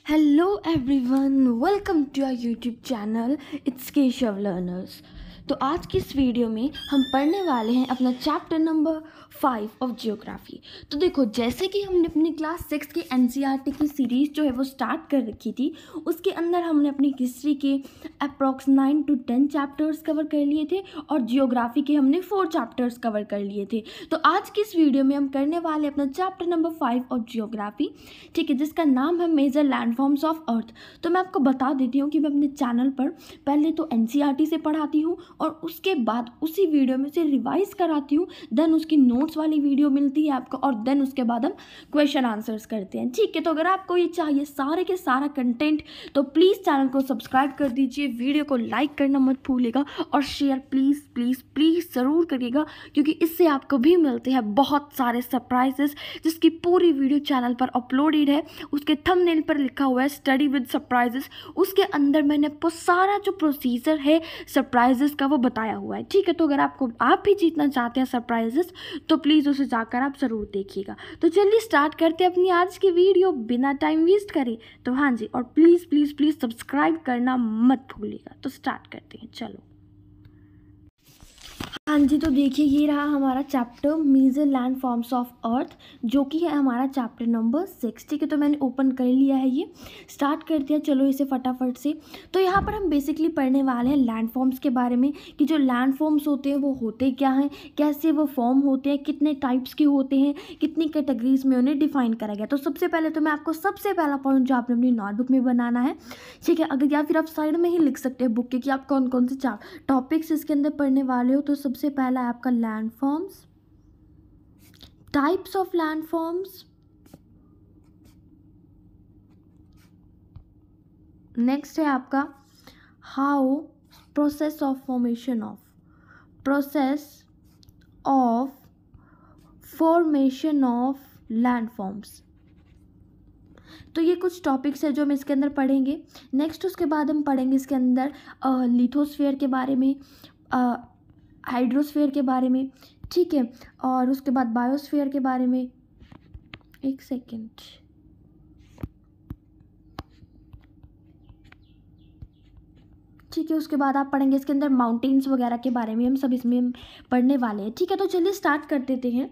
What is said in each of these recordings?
Hello everyone, welcome to our YouTube channel. It's Keshav Learners. तो आज की इस वीडियो में हम पढ़ने वाले हैं अपना चैप्टर नंबर 5 ऑफ जियोग्राफी। तो देखो, जैसे कि हमने अपनी क्लास 6 की एनसीईआरटी की सीरीज़ जो है वो स्टार्ट कर रखी थी, उसके अंदर हमने अपनी हिस्ट्री के अप्रॉक्स 9 to 10 चैप्टर्स कवर कर लिए थे और जियोग्राफी के हमने 4 चैप्टर्स कवर कर लिए थे। तो आज की इस वीडियो में हम करने वाले अपना चैप्टर नंबर 5 ऑफ जियोग्राफी, ठीक है, जिसका नाम है मेजर लैंडफॉर्म्स ऑफ अर्थ। तो मैं आपको बता देती हूँ कि मैं अपने चैनल पर पहले तो एनसीईआरटी से पढ़ाती हूँ और उसके बाद उसी वीडियो में से रिवाइज कराती हूँ, देन उसकी नोट्स वाली वीडियो मिलती है आपको और देन उसके बाद हम क्वेश्चन आंसर्स करते हैं, ठीक है। तो अगर आपको ये चाहिए सारे के सारा कंटेंट तो प्लीज़ चैनल को सब्सक्राइब कर दीजिए, वीडियो को लाइक करना मत भूलिएगा और शेयर प्लीज़ प्लीज़ प्लीज़ ज़रूर करिएगा, क्योंकि इससे आपको भी मिलते हैं बहुत सारे सरप्राइजेस, जिसकी पूरी वीडियो चैनल पर अपलोडेड है। उसके थंबनेल पर लिखा हुआ है स्टडी विद सरप्राइजेस, उसके अंदर मैंने सारा जो प्रोसीजर है सरप्राइजेस का वो बताया हुआ है, ठीक है। तो अगर आप भी जीतना चाहते हैं सरप्राइजेस तो प्लीज़ उसे जाकर आप ज़रूर देखिएगा। तो चलिए स्टार्ट करते हैं अपनी आज की वीडियो बिना टाइम वेस्ट करें। तो हाँ जी, और प्लीज़ प्लीज़ प्लीज़ सब्सक्राइब करना मत भूलिएगा। तो स्टार्ट करते हैं, चलो। हाँ जी, तो देखिए ये रहा हमारा chapter major landforms of earth, जो कि है हमारा चैप्टर नंबर 6, ठीक है। तो मैंने ओपन कर लिया है, ये स्टार्ट करते हैं, चलो इसे फटाफट से। तो यहाँ पर हम बेसिकली पढ़ने वाले हैं लैंडफॉर्म्स के बारे में, कि जो लैंडफॉर्म्स होते हैं वो होते क्या हैं, कैसे वो फॉर्म होते हैं, कितने टाइप्स के होते हैं, कितनी कैटेगरीज में उन्हें डिफाइन करा गया। तो सबसे पहले तो मैं आपको सबसे पहला पॉइंट जो आपने अपनी नोटबुक में बनाना है, ठीक है, अगर या फिर आप साइड में ही लिख सकते हैं बुक के कि आप कौन कौन से टॉपिक्स इसके अंदर पढ़ने वाले हो। तो सबसे पहला है आपका landforms, types of landforms, next है आपका how process of formation of landforms. तो ये कुछ टॉपिक्स है जो हम इसके अंदर पढ़ेंगे। नेक्स्ट उसके बाद हम पढ़ेंगे इसके अंदर लिथोस्फीयर के बारे में, हाइड्रोस्फीयर के बारे में, ठीक है, और उसके बाद बायोस्फीयर के बारे में। एक सेकेंड, ठीक है। उसके बाद आप पढ़ेंगे इसके अंदर माउंटेन्स वगैरह के बारे में, हम सब इसमें पढ़ने वाले हैं, ठीक है। तो चलिए स्टार्ट कर देते हैं।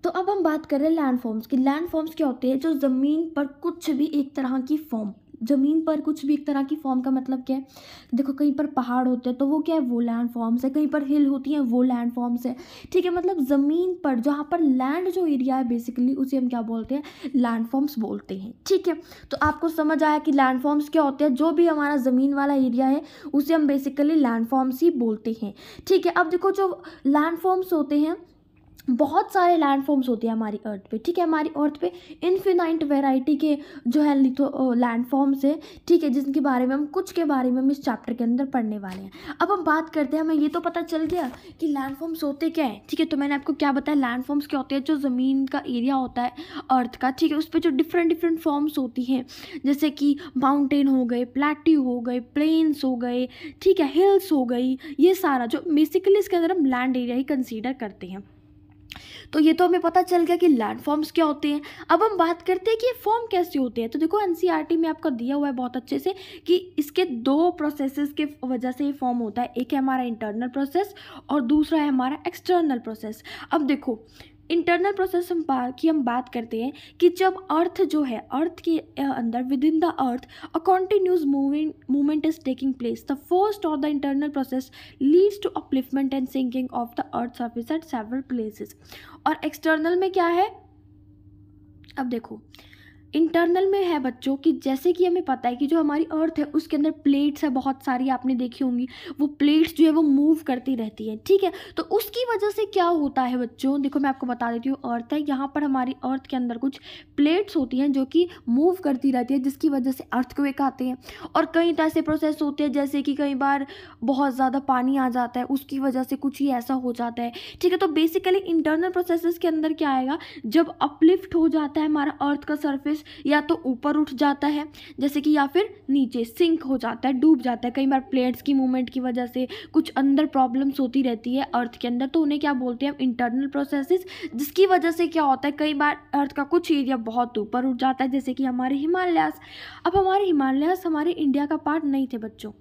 तो अब हम बात कर रहे हैं लैंडफॉर्म्स की। लैंडफॉर्म्स क्या होते हैं? जो ज़मीन पर कुछ भी एक तरह की फॉर्म, ज़मीन पर कुछ भी एक तरह की फॉर्म का मतलब क्या है? देखो, कहीं पर पहाड़ होते हैं तो वो क्या है, वो लैंड फॉर्म्स है। कहीं पर हिल होती हैं, वो लैंड फॉर्म्स है, ठीक है। मतलब ज़मीन पर जहाँ पर लैंड जो एरिया है बेसिकली उसे हम क्या बोलते हैं, लैंड फॉर्म्स बोलते हैं, ठीक है। तो आपको समझ आया कि लैंड फॉर्म्स क्या होते हैं? जो भी हमारा ज़मीन वाला एरिया है उसे हम बेसिकली लैंड फॉर्म्स ही बोलते हैं, ठीक है। अब देखो, जो लैंड फॉर्म्स होते हैं, बहुत सारे लैंडफॉर्म्स होते हैं हमारी अर्थ पे, ठीक है। हमारी अर्थ पे इन्फिनाइट वैरायटी के जो है लैंडफॉर्म्स है, ठीक है, जिनके बारे में हम हम इस चैप्टर के अंदर पढ़ने वाले हैं। अब हम बात करते हैं, हमें ये तो पता चल गया कि लैंडफॉर्म्स होते क्या है, ठीक है। तो मैंने आपको क्या बताया, लैंडफॉर्म्स क्या होते हैं? जो ज़मीन का एरिया होता है अर्थ का, ठीक है, उस पर जो डिफरेंट फॉर्म्स होती हैं, जैसे कि माउंटेन हो गए, प्लेट्यू हो गए, प्लेन्स हो गए, ठीक है, हिल्स हो गई, ये सारा जो बेसिकली इसके अंदर हम लैंड एरिया ही कंसीडर करते हैं। तो ये तो हमें पता चल गया कि लैंडफॉर्म्स क्या होते हैं। अब हम बात करते हैं कि ये फॉर्म कैसे होते हैं। तो देखो, एनसीईआरटी में आपको दिया हुआ है बहुत अच्छे से कि इसके 2 प्रोसेसेस के वजह से ये फॉर्म होता है। एक है हमारा इंटरनल प्रोसेस और दूसरा है हमारा एक्सटर्नल प्रोसेस। अब देखो, इंटरनल प्रोसेस हम बात करते हैं कि जब अर्थ जो है, अर्थ के अंदर within the earth a continuous movement is taking place. The first और the internal process leads to upliftment and sinking of the earth surface at several places. और एक्सटर्नल में क्या है? अब देखो, इंटरनल में है बच्चों कि जैसे कि हमें पता है कि जो हमारी अर्थ है उसके अंदर प्लेट्स है बहुत सारी, आपने देखी होंगी, वो प्लेट्स जो है वो मूव करती रहती है, ठीक है। तो उसकी वजह से क्या होता है बच्चों, देखो मैं आपको बता देती हूँ, अर्थ है, यहाँ पर हमारी अर्थ के अंदर कुछ प्लेट्स होती हैं जो कि मूव करती रहती है, जिसकी वजह से अर्थक्वेक आते हैं। और कई तो ऐसे प्रोसेस होते हैं जैसे कि कई बार बहुत ज़्यादा पानी आ जाता है, उसकी वजह से कुछ ही ऐसा हो जाता है, ठीक है। तो बेसिकली इंटरनल प्रोसेसेस के अंदर क्या आएगा, जब अपलिफ्ट हो जाता है हमारा अर्थ का सर्फेस सरफेस या तो ऊपर उठ जाता है जैसे कि, या फिर नीचे सिंक हो जाता है, डूब जाता है। कई बार प्लेट्स की मूवमेंट की वजह से कुछ अंदर प्रॉब्लम्स होती रहती है अर्थ के अंदर, तो उन्हें क्या बोलते हैं हम, इंटरनल प्रोसेसेस, जिसकी वजह से क्या होता है कई बार अर्थ का कुछ एरिया बहुत ऊपर उठ जाता है, जैसे कि हमारे हिमालयास। अब हमारे हिमालयास हमारे इंडिया का पार्ट नहीं थे बच्चों,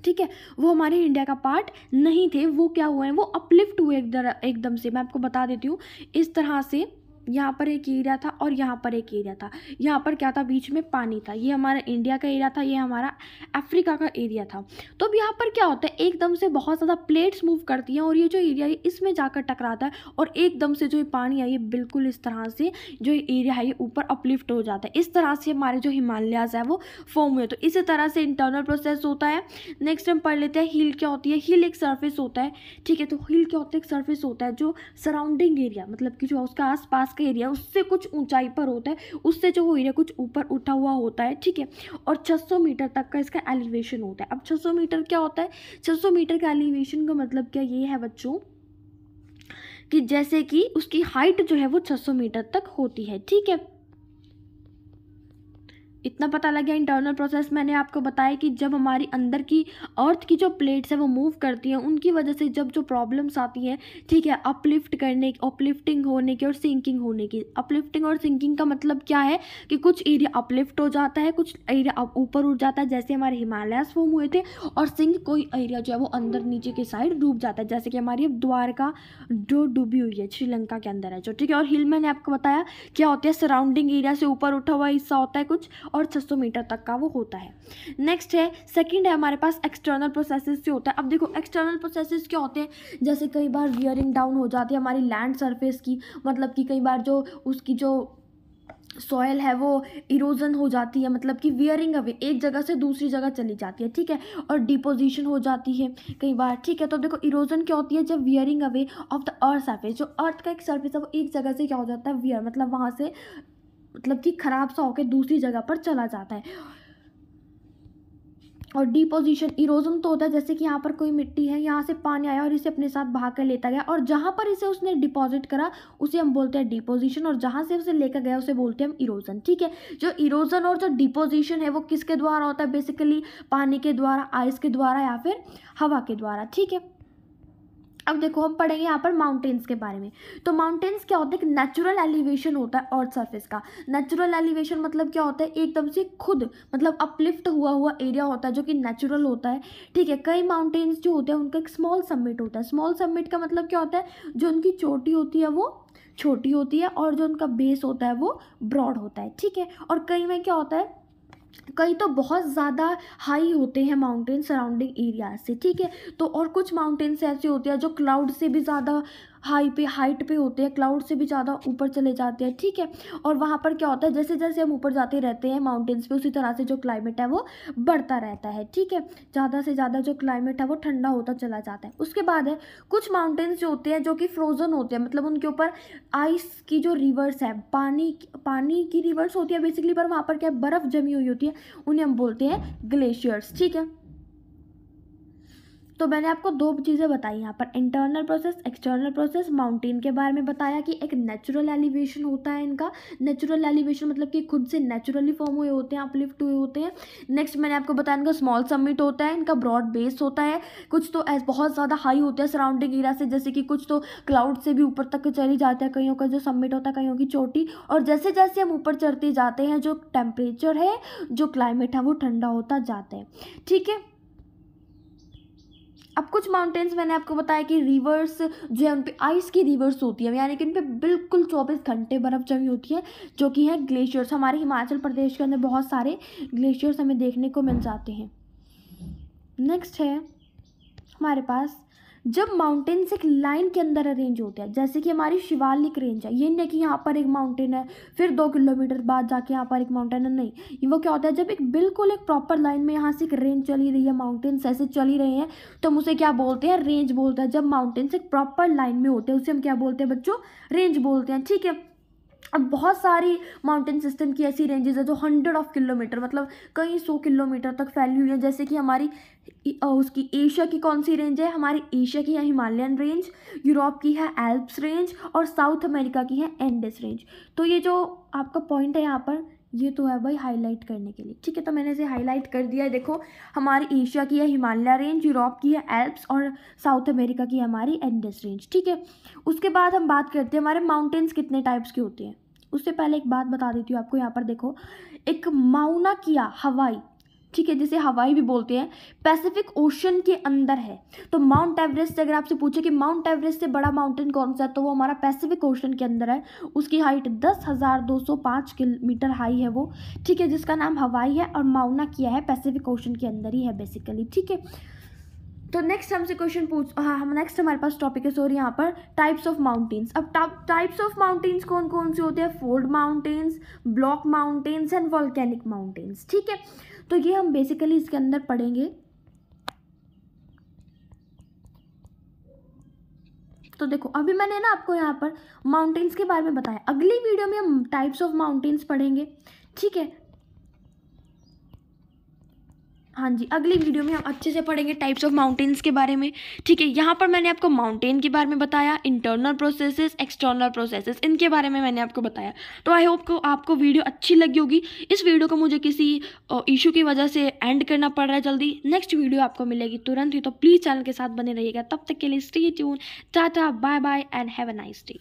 ठीक है, वो हमारे इंडिया का पार्ट नहीं थे। वो क्या हुए हैं, वो अपलिफ्ट हुए एकदम से। मैं आपको बता देती हूँ, इस तरह से यहाँ पर एक एरिया था और यहाँ पर एक एरिया था। यहाँ पर क्या था, बीच में पानी था। ये हमारा इंडिया का एरिया था, ये हमारा अफ्रीका का एरिया था। तो अब यहाँ पर क्या होता है, एकदम से बहुत ज़्यादा प्लेट्स मूव करती हैं और ये जो एरिया है इसमें जाकर टकराता है और एकदम से जो ये पानी है ये बिल्कुल इस तरह से जो एरिया है ये ऊपर अपलिफ्ट हो जाता है। इस तरह से हमारे जो हिमालयाज है वो फॉर्म हुए। तो इसी तरह से इंटरनल प्रोसेस होता है। नेक्स्ट हम पढ़ लेते हैं हिल क्या होती है। हिल एक सरफेस होता है, ठीक है। तो हिल क्या होता है, एक सरफेस होता है जो सराउंडिंग एरिया, मतलब कि जो उसका आसपास का एरिया उससे कुछ ऊंचाई पर होता है, उससे जो वो एरिया कुछ ऊपर उठा हुआ होता है, ठीक है। और 600 मीटर तक का इसका एलिवेशन होता है। अब 600 मीटर क्या होता है, 600 मीटर का एलिवेशन का मतलब क्या ये है बच्चों कि जैसे कि उसकी हाइट जो है वो 600 मीटर तक होती है, ठीक है। इतना पता लग गया। इंटरनल प्रोसेस मैंने आपको बताया कि जब हमारी अंदर की अर्थ की जो प्लेट्स है वो मूव करती हैं, उनकी वजह से जब जो प्रॉब्लम्स आती हैं, ठीक है, अपलिफ्टिंग होने की और सिंकिंग होने की। अपलिफ्टिंग और सिंकिंग का मतलब क्या है कि कुछ एरिया अपलिफ्ट हो जाता है, कुछ एरिया ऊपर उठ जाता है, जैसे हमारे हिमालयास फॉर्म हुए थे। और सिंक कोई एरिया जो है वो अंदर नीचे के साइड डूब जाता है, जैसे कि हमारी द्वारका जो डूबी हुई है श्रीलंका के अंदर है जो, ठीक है। और हिल मैंने आपको बताया क्या होती है, सराउंडिंग एरिया से ऊपर उठा हुआ हिस्सा होता है कुछ, और 600 मीटर तक का वो होता है। नेक्स्ट है, सेकंड है हमारे पास एक्सटर्नल प्रोसेसेस से होता है। अब देखो एक्सटर्नल प्रोसेसेस क्या होते हैं, जैसे कई बार वियरिंग डाउन हो जाती है हमारी लैंड सरफेस की, मतलब कि कई बार जो उसकी जो सॉयल है वो इरोजन हो जाती है, मतलब कि वियरिंग अवे, एक जगह से दूसरी जगह चली जाती है, ठीक है। और डिपोजिशन हो जाती है कई बार, ठीक है। तो देखो इरोजन क्या होती है, जब wearing away of the earth surface, जो अर्थ का एक सरफेस है वो एक जगह से क्या हो जाता है, वियर, मतलब वहाँ से मतलब कि खराब सा होकर दूसरी जगह पर चला जाता है। और डिपोजिशन, इरोजन तो होता है जैसे कि यहाँ पर कोई मिट्टी है, यहाँ से पानी आया और इसे अपने साथ बहा कर लेता गया, और जहाँ पर इसे उसने डिपॉजिट करा उसे हम बोलते हैं डिपोजिशन, और जहाँ से उसे लेकर गया उसे बोलते हैं हम इरोजन, ठीक है। जो इरोजन और जो डिपोजिशन है वो किसके द्वारा होता है, बेसिकली पानी के द्वारा, आइस के द्वारा या फिर हवा के द्वारा, ठीक है। अब देखो हम पढ़ेंगे यहाँ पर माउंटेन्स के बारे में। तो माउंटेन्स क्या होता है, एक नेचुरल एलिवेशन होता है अर्थ सरफेस का। नेचुरल एलिवेशन मतलब क्या होता है, एकदम से खुद मतलब अपलिफ्ट हुआ एरिया होता है जो कि नेचुरल होता है, ठीक है। कई माउंटेन्स जो होते हैं उनका एक स्मॉल समिट होता है। स्मॉल समिट का मतलब क्या होता है, जो उनकी चोटी होती है वो छोटी होती है और जो उनका बेस होता है वो ब्रॉड होता है, ठीक है। और कई में क्या होता है, कई तो बहुत ज़्यादा हाई होते हैं माउंटेन सराउंडिंग एरिया से, ठीक है। तो और कुछ माउंटेन्स ऐसे होते हैं जो क्लाउड से भी ज़्यादा हाइट पे होते हैं, क्लाउड से भी ज़्यादा ऊपर चले जाते हैं, ठीक है। और वहाँ पर क्या होता है, जैसे जैसे हम ऊपर जाते रहते हैं माउंटेन्स पे, उसी तरह से जो क्लाइमेट है वो बढ़ता रहता है, ठीक है। ज़्यादा से ज़्यादा जो क्लाइमेट है वो ठंडा होता चला जाता है। उसके बाद है कुछ माउंटेन्स जो होते हैं जो कि फ्रोजन होते हैं, मतलब उनके ऊपर आइस की जो रिवर्स है, पानी की रिवर्स होती है बेसिकली, पर वहाँ पर क्या बर्फ़ जमी हुई होती है, उन्हें हम बोलते हैं ग्लेशियर्स, ठीक है। तो मैंने आपको दो चीज़ें बताई यहाँ पर, internal process, external process. Mountain के बारे में बताया कि एक नेचुरल एलिवेशन होता है इनका। नेचुरल एलिवेशन मतलब कि खुद से नेचुरली फॉर्म हुए होते हैं, अपलिफ्ट हुए होते हैं। नेक्स्ट मैंने आपको बताया इनका स्मॉल समिट होता है, इनका ब्रॉड बेस होता है, कुछ तो बहुत ज़्यादा हाई होते हैं सराउंडिंग एरिया से, जैसे कि कुछ तो क्लाउड से भी ऊपर तक चली जाता है, कईयों का जो समिट होता है, कईयों की चोटी। और जैसे जैसे हम ऊपर चढ़ते जाते हैं जो टेम्परेचर है, जो क्लाइमेट है वो ठंडा होता जाता है, ठीक है। अब कुछ माउंटेन्स मैंने आपको बताया कि रिवर्स जो है उन पे आइस की रिवर्स होती है, यानी कि उन पे बिल्कुल 24 घंटे बर्फ़ जमी होती है, जो कि है ग्लेशियर्स। हमारे हिमाचल प्रदेश के अंदर बहुत सारे ग्लेशियर्स हमें देखने को मिल जाते हैं। नेक्स्ट है हमारे पास, जब माउंटेन्स एक लाइन के अंदर अरेंज होते हैं, जैसे कि हमारी शिवालिक रेंज है, ये नहीं कि यहाँ पर एक माउंटेन है फिर 2 किलोमीटर बाद जाके यहाँ पर एक माउंटेन है, नहीं। वो क्या होता है, जब एक बिल्कुल एक प्रॉपर लाइन में यहाँ से एक रेंज चली रही है, माउंटेन्स ऐसे चली रहे हैं, तो हम उसे क्या बोलते हैं, रेंज बोलते हैं। जब माउंटेन्स एक प्रॉपर लाइन में होते हैं उसे हम क्या बोलते हैं बच्चों, रेंज बोलते हैं, ठीक है। अब बहुत सारी माउंटेन सिस्टम की ऐसी रेंजेस है जो 100 ऑफ किलोमीटर मतलब कई 100 किलोमीटर तक फैली हुई है, जैसे कि हमारी उसकी एशिया की कौन सी रेंज है, हमारी एशिया की है हिमालयन रेंज, यूरोप की है एल्प्स रेंज, और साउथ अमेरिका की है एंडेस रेंज। तो ये जो आपका पॉइंट है यहाँ पर, ये तो है भाई हाईलाइट करने के लिए, ठीक है। तो मैंने इसे हाईलाइट कर दिया है। देखो हमारी एशिया की है हिमालय रेंज, यूरोप की है एल्प्स, और साउथ अमेरिका की है हमारी एंडेस रेंज, ठीक है। उसके बाद हम बात करते हैं हमारे माउंटेन्स कितने टाइप्स के होते हैं। उससे पहले एक बात बता देती हूँ आपको, यहाँ पर देखो एक माउना किया हवाई, ठीक है, जिसे हवाई भी बोलते हैं, पैसिफिक ओशन के अंदर है। तो माउंट एवरेस्ट से अगर आपसे पूछे कि माउंट एवरेस्ट से बड़ा माउंटेन कौन सा है, तो वो हमारा पैसिफिक ओशन के अंदर है। उसकी हाइट 10,205 मीटर हाई है वो, ठीक है, जिसका नाम हवाई है, और माउना किया है पैसिफिक ओशन के अंदर ही है बेसिकली, ठीक है। तो नेक्स्ट हमसे क्वेश्चन हम नेक्स्ट हमारे पास टॉपिक है सॉरी यहाँ पर टाइप्स ऑफ माउंटेन्स। अब टाइप्स ऑफ माउंटेन्स कौन कौन से होते हैं? Fold mountains, block mountains and volcanic mountains, ठीक है। तो ये हम बेसिकली इसके अंदर पढ़ेंगे। तो देखो अभी मैंने ना आपको यहाँ पर माउंटेन्स के बारे में बताया, अगली वीडियो में हम टाइप्स ऑफ माउंटेन्स पढ़ेंगे, ठीक है। हाँ जी, अगली वीडियो में हम अच्छे से पढ़ेंगे टाइप्स ऑफ माउंटेन्स के बारे में, ठीक है। यहाँ पर मैंने आपको माउंटेन के बारे में बताया, इंटरनल प्रोसेसेस, एक्सटर्नल प्रोसेसेस, इनके बारे में मैंने आपको बताया। तो आई होप को आपको वीडियो अच्छी लगी होगी। इस वीडियो को मुझे किसी इशू की वजह से एंड करना पड़ रहा है जल्दी, नेक्स्ट वीडियो आपको मिलेगी तुरंत ही। तो प्लीज़ चैनल के साथ बने रहिएगा। तब तक के लिए stay tune, tata, bye bye and have a nice day.